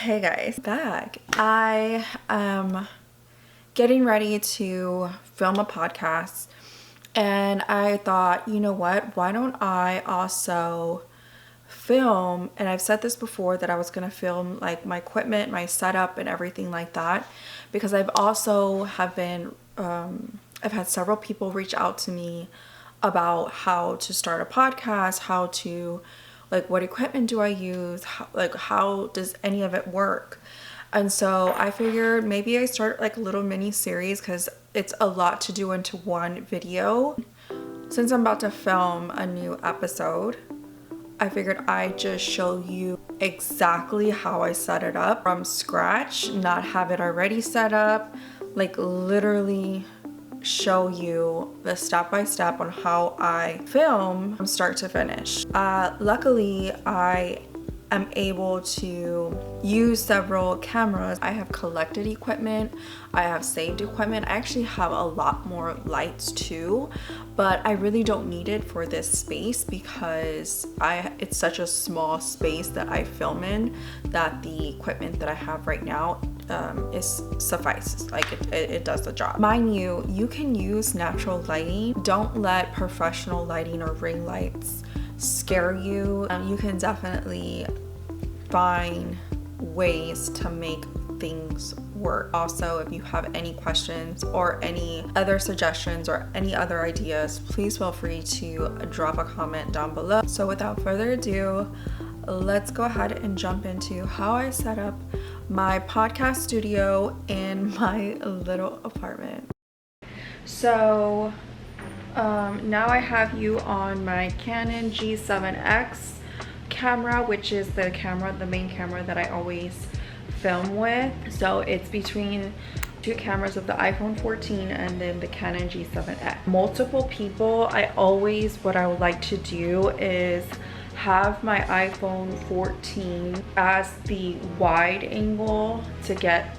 Hey guys, back. I am getting ready to film a podcast and I thought, you know what, why don't I also film, and I've said this before, that I was going to film like my equipment, my setup and everything like that, because I've had several people reach out to me about how to start a podcast, how to, like, what equipment do I use, how does any of it work. And so I figured maybe I start like a little mini series because it's a lot to do into one video. Since I'm about to film a new episode, I figured I'd just show you exactly how I set it up from scratch, not have it already set up, like literally show you the step-by-step on how I film from start to finish. Luckily, I am able to use several cameras. I have collected equipment, I have saved equipment. I actually have a lot more lights too, but I really don't need it for this space because it's such a small space that I film in that the equipment that I have right now suffices. Like it does the job. Mind you, you can use natural lighting. Don't let professional lighting or ring lights scare you. You can definitely find ways to make things work. Also, if you have any questions or any other suggestions or any other ideas, please feel free to drop a comment down below. So without further ado, let's go ahead and jump into how I set up my podcast studio in my little apartment. So now I have you on my Canon G7X camera, which is the main camera that I always film with. So it's between two cameras of the iPhone 14 and then the Canon G7X. Multiple people, what I would like to do is have my iPhone 14 as the wide angle to get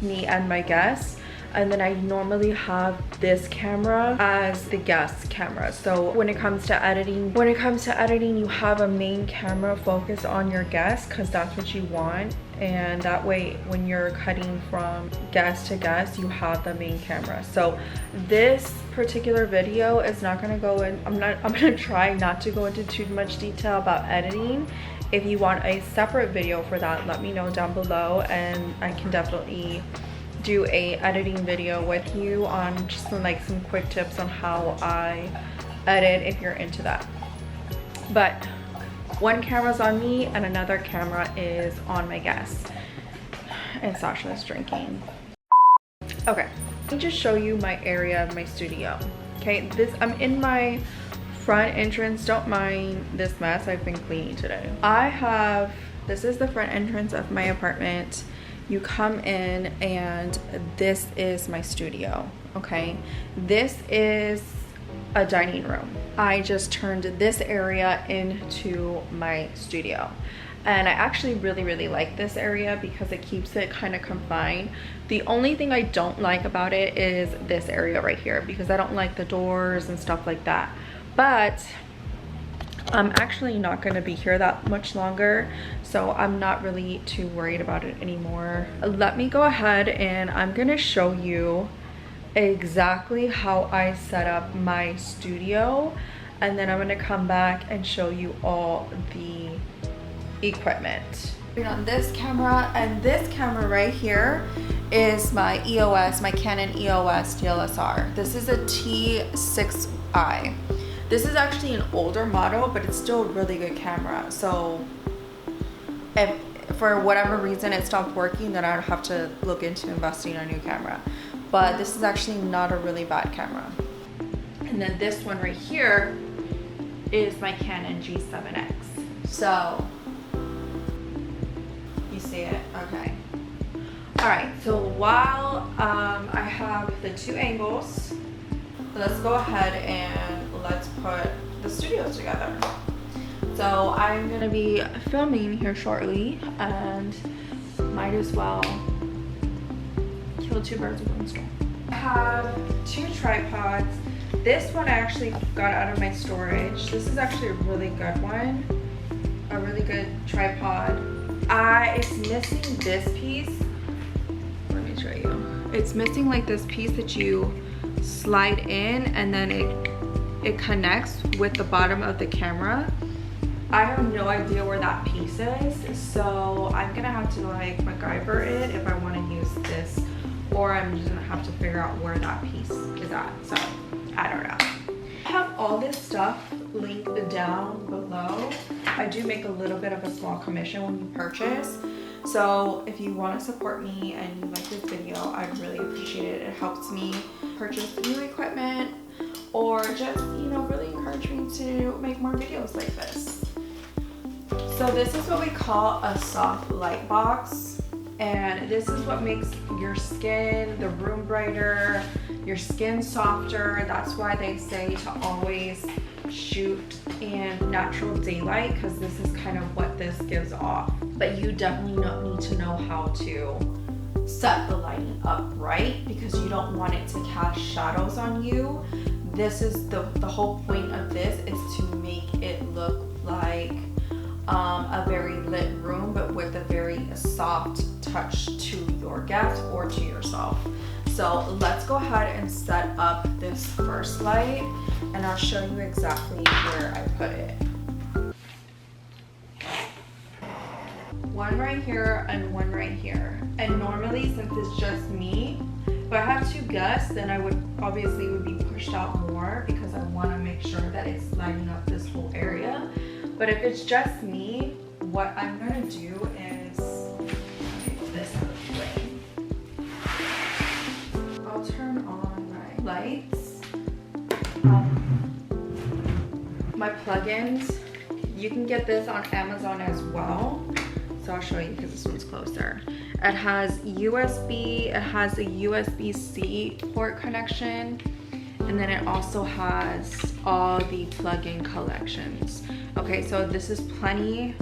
me and my guests, and then I normally have this camera as the guest camera. So when it comes to editing, you have a main camera focus on your guest because that's what you want, and that way when you're cutting from guest to guest, you have the main camera. So this particular video is not going to go in, I'm going to try not to go into too much detail about editing. If you want a separate video for that, let me know down below and I can definitely do a editing video with you on just some quick tips on how I edit if you're into that. But one camera's on me and another camera is on my guests. And Sasha's drinking. Okay, let me just show you my area of my studio. Okay, I'm in my front entrance. Don't mind this mess, I've been cleaning today. This is the front entrance of my apartment. You come in and this is my studio. Okay, this is a dining room. I just turned this area into my studio, and I actually really like this area because it keeps it kind of confined. The only thing I don't like about it is this area right here, because I don't like the doors and stuff like that. But I'm actually not going to be here that much longer, so I'm not really too worried about it anymore. Let me go ahead and I'm going to show you exactly how I set up my studio, and then I'm going to come back and show you all the equipment. On this camera, and this camera right here is my Canon EOS DSLR. This is a T6i. This is actually an older model, but it's still a really good camera. So if for whatever reason it stopped working, then I'd have to look into investing in a new camera. But this is actually not a really bad camera. And then this one right here is my Canon G7X. So you see it? Okay. All right, so while I have the two angles, let's go ahead and let's put the studios together. So I'm gonna be filming here shortly, and might as well kill two birds with one stone. I have two tripods. This one I actually got out of my storage. This is actually a really good one, a really good tripod. I it's missing this piece. Let me show you. It's missing like this piece that you slide in and then it connects with the bottom of the camera. I have no idea where that piece is, so I'm gonna have to like MacGyver it if I want to use this, or I'm just gonna have to figure out where that piece is at. So I don't know. I have all this stuff linked down below. I do make a little bit of a small commission when you purchase, so if you want to support me and you like this video, I'd really appreciate it. It helps me purchase new equipment, or just, you know, really encourage me to make more videos like this. So this is what we call a soft light box, and this is what makes your skin, the room brighter, your skin softer. That's why they say to always shoot in natural daylight, because this is kind of what this gives off. But you definitely need to know how to set the lighting up right, because you don't want it to cast shadows on you. This is the whole point of this, is to make it look like a very lit room, but with a very soft touch to your guest or to yourself. So let's go ahead and set up this first light, and I'll show you exactly where I put it. One right here and one right here. And normally, since it's just me, if I have two guests, then I would obviously be pushed out more, because I want to make sure that it's lighting up this whole area. But if it's just me, what I'm gonna do is, let me move this out of the way. I'll turn on my lights, my plugins. You can get this on Amazon as well. So I'll show you, because this one's closer. It has USB, it has a USB-C port connection, and then it also has all the plug-in collections. Okay, so this is plenty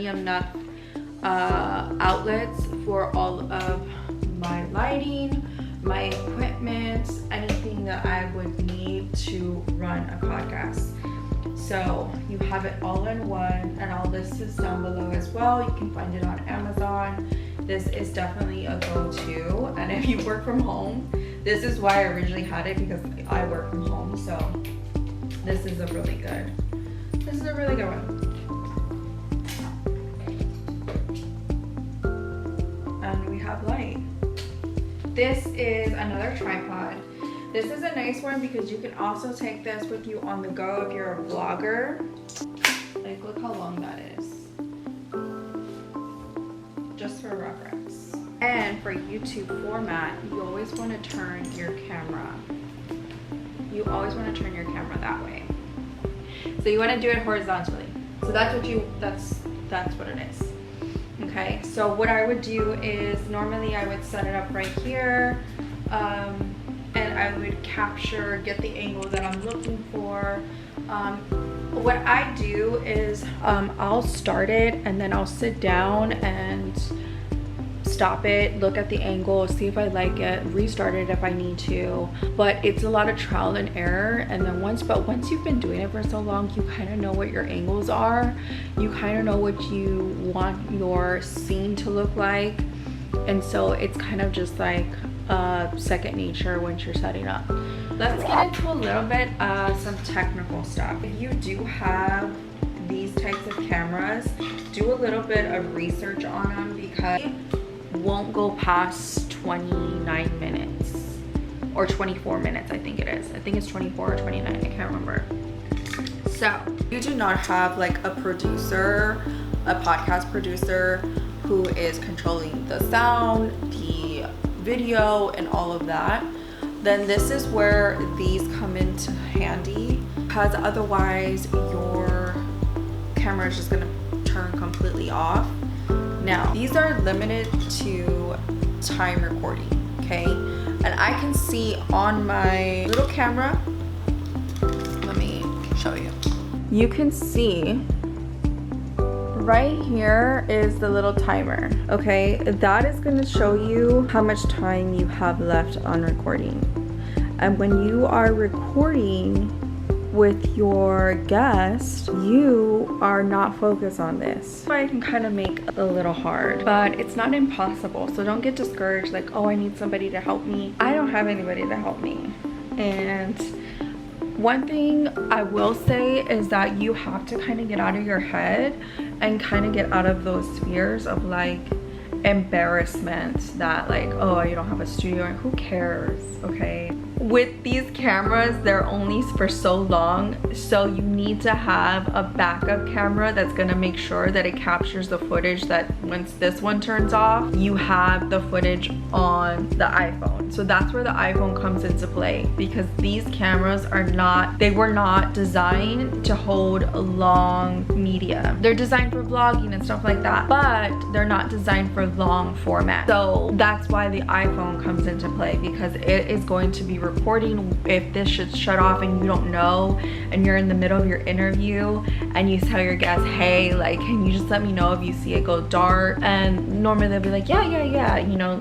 enough outlets for all of my lighting, my equipment, anything that I would need to run a podcast. So you have it all in one, and all this is down below as well. You can find it on Amazon. This is definitely a go-to, and if you work from home, this is why I originally had it, because I work from home. So this is a really good one. And we have light. This is another tripod. This is a nice one because you can also take this with you on the go if you're a vlogger. Like, look how long that is. Just for reference. And for YouTube format, you always want to turn your camera. You always want to turn your camera that way. So you want to do it horizontally. So that's what it is. Okay, so what I would do is, normally I would set it up right here, and I would get the angle that I'm looking for. What I do is I'll start it, and then I'll sit down and stop it, look at the angle, see if I like it, restart it if I need to. But it's a lot of trial and error, and then once you've been doing it for so long, you kind of know what your angles are, you kind of know what you want your scene to look like, and so it's kind of just like second nature once you're setting up. Let's get into a little bit some technical stuff. If you do have these types of cameras, do a little bit of research on them, because won't go past 29 minutes or 24 minutes. I think it is. I think it's 24 or 29. I can't remember. So you do not have like a producer, a podcast producer who is controlling the sound, the video, and all of that, then this is where these come into handy, because otherwise your camera is just gonna turn completely off. Now, these are limited to time recording, okay? And I can see on my little camera, let me show you. You can see right here is the little timer, okay? That is gonna show you how much time you have left on recording. And when you are recording with your guest, you are not focused on this. So I can kind of make it a little hard, but it's not impossible. So don't get discouraged like, oh, I need somebody to help me. I don't have anybody to help me. And one thing I will say is that you have to kind of get out of your head and kind of get out of those fears of like embarrassment that like, oh, you don't have a studio and who cares, okay? With these cameras, they're only for so long, so you need to have a backup camera that's gonna make sure that it captures the footage, that once this one turns off, you have the footage on the iPhone. So that's where the iPhone comes into play, because these cameras are not, they were not designed to hold long media. They're designed for vlogging and stuff like that, but they're not designed for long format. So that's why the iPhone comes into play, because it is going to be recording if this should shut off and you don't know, and you're in the middle of your interview and you tell your guests, hey, like, can you just let me know if you see it go dark? And normally they'll be like, yeah, you know,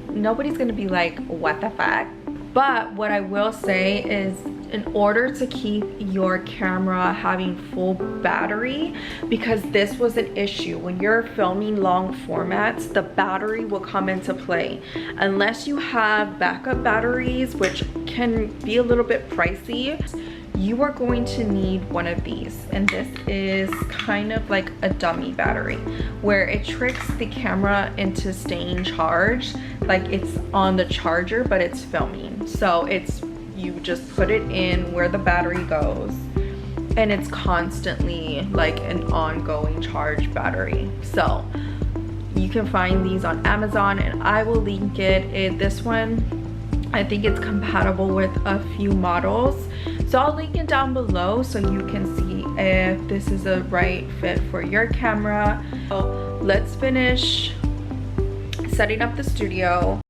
nobody's gonna be like, what the fuck? But what I will say is, in order to keep your camera having full battery, because this was an issue when you're filming long formats, the battery will come into play. Unless you have backup batteries, which can be a little bit pricey, you are going to need one of these. And this is kind of like a dummy battery where it tricks the camera into staying charged, like it's on the charger but it's filming. So it's, you just put it in where the battery goes and it's constantly like an ongoing charge battery. So you can find these on Amazon and I will link it. This one, I think it's compatible with a few models, so I'll link it down below so you can see if this is a right fit for your camera. So let's finish setting up the studio.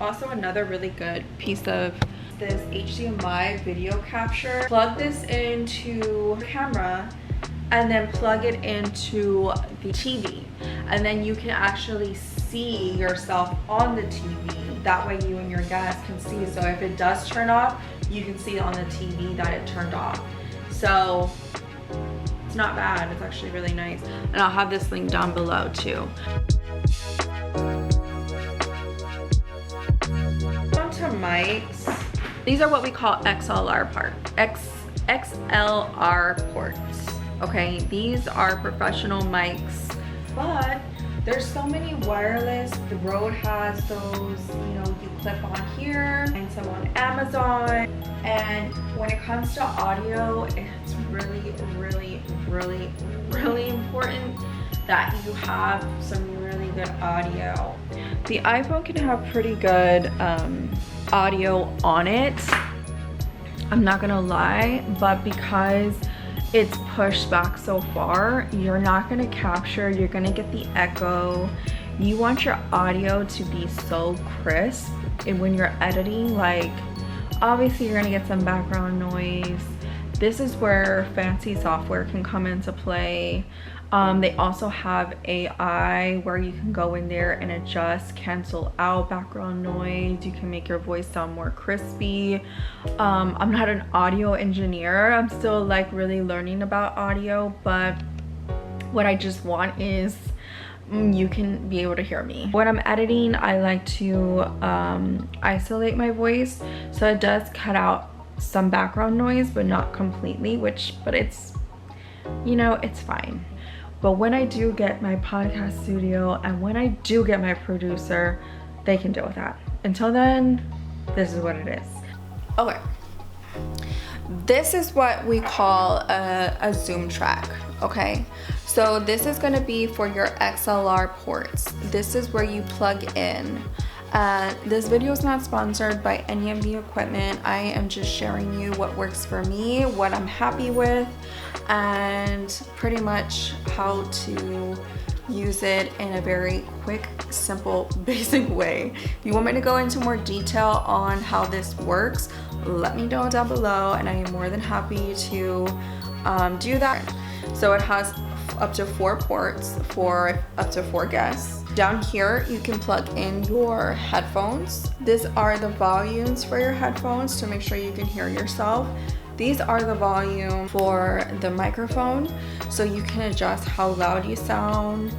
Also, another really good piece of this HDMI video capture. Plug this into the camera and then plug it into the TV. And then you can actually see yourself on the TV. That way you and your guests can see. So if it does turn off, you can see on the TV that it turned off. So it's not bad, it's actually really nice. And I'll have this link down below too. Mics. These are what we call XLR ports. Okay, these are professional mics, but there's so many wireless. The Rode has those, you know, you clip on here, and some on Amazon. And when it comes to audio, it's really important that you have some really good audio. The iPhone can have pretty good audio on it, I'm not gonna lie, but because it's pushed back so far, you're not gonna capture, you're gonna get the echo. You want your audio to be so crisp, and when you're editing, like, obviously you're gonna get some background noise. This is where fancy software can come into play. They also have AI where you can go in there and adjust, cancel out background noise. You can make your voice sound more crispy. I'm not an audio engineer. I'm still like really learning about audio, but what I just want is you can be able to hear me. When I'm editing, I like to isolate my voice, so it does cut out some background noise, but not completely, but it's, you know, it's fine. But when I do get my podcast studio and when I do get my producer, they can deal with that. Until then, this is what it is. Okay. This is what we call a zoom track, okay? So this is gonna be for your XLR ports. This is where you plug in. This video is not sponsored by any of the equipment. I am just sharing you what works for me, what I'm happy with, and pretty much how to use it in a very quick, simple, basic way. If you want me to go into more detail on how this works, let me know down below and I am more than happy to do that. So it has up to 4 ports for up to 4 guests. Down here, you can plug in your headphones. These are the volumes for your headphones to make sure you can hear yourself. These are the volume for the microphone, so you can adjust how loud you sound,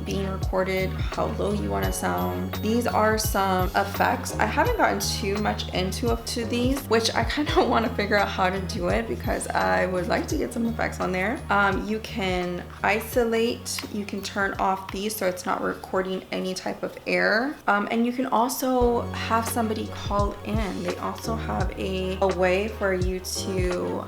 being recorded, how low you want to sound. These are some effects. I haven't gotten too much into these, which I kind of want to figure out how to do it because I would like to get some effects on there. You can isolate, you can turn off these so it's not recording any type of air. And you can also have somebody call in. They also have a way for you to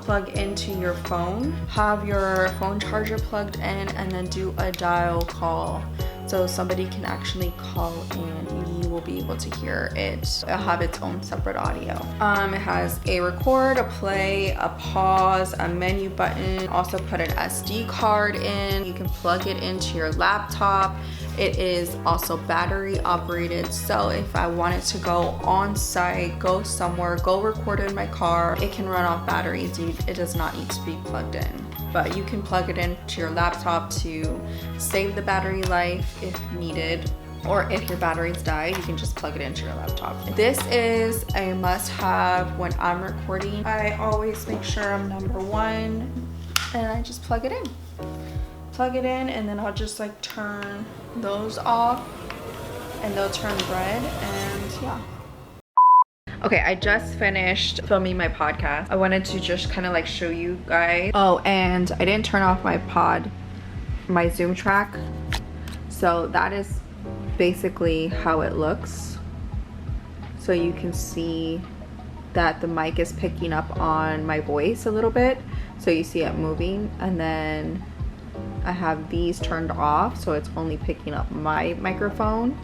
plug into your phone, have your phone charger plugged in, and then do a dial call so somebody can actually call in. You will be able to hear it. It'll have its own separate audio. It has a record, a play, a pause, a menu button. Also put an SD card in. You can plug it into your laptop. It is also battery operated, so if I wanted to go on site, go somewhere, go record in my car, it can run off batteries. It does not need to be plugged in. But you can plug it into your laptop to save the battery life if needed, or if your batteries die, you can just plug it into your laptop. This is a must-have when I'm recording. I always make sure I'm number one, and I just plug it in. And then I'll just like turn those off and they'll turn red, and yeah. Okay, I just finished filming my podcast. I wanted to just kind of like show you guys. Oh, and I didn't turn off my Zoom track. So that is basically how it looks. So you can see that the mic is picking up on my voice a little bit. So you see it moving, and then I have these turned off, so it's only picking up my microphone.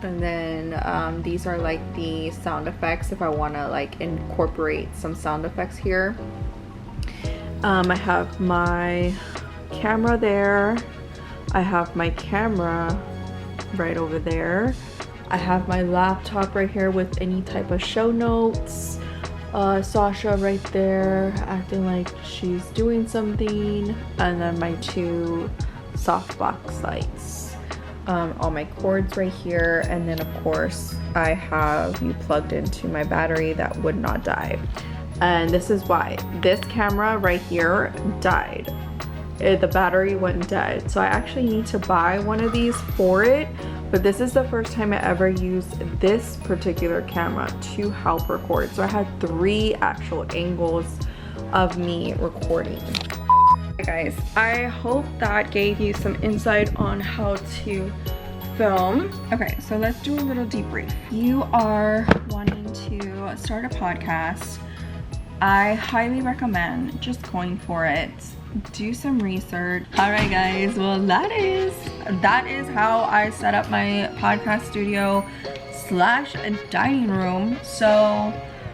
And then these are like the sound effects if I want to like incorporate some sound effects here. I have my camera there. I have my camera right over there. I have my laptop right here with any type of show notes. Sasha right there acting like she's doing something, and then my two softbox lights, all my cords right here, and then of course I have you plugged into my battery that would not die. And this is why this camera right here died. The battery went dead, so I actually need to buy one of these for it. But this is the first time I ever used this particular camera to help record. So I had 3 actual angles of me recording. Hey guys, I hope that gave you some insight on how to film. Okay, so let's do a little debrief. You are wanting to start a podcast. I highly recommend just going for it. Do some research. All right guys, well that is how I set up my podcast studio / dining room. So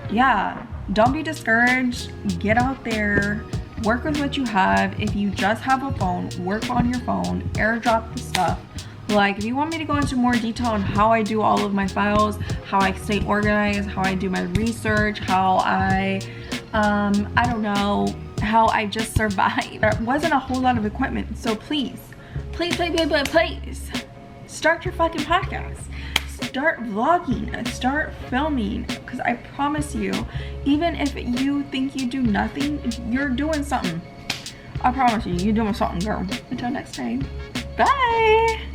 yeah, don't be discouraged. Get out there, work with what you have. If you just have a phone, work on your phone, airdrop the stuff. Like if you want me to go into more detail on how I do all of my files, how I stay organized, how I do my research, how I don't know, how I just survived. There wasn't a whole lot of equipment, so please start your fucking podcast. Start vlogging, start filming, because I promise you, even if you think you do nothing, you're doing something. I promise you, you're doing something, girl. Until next time, bye.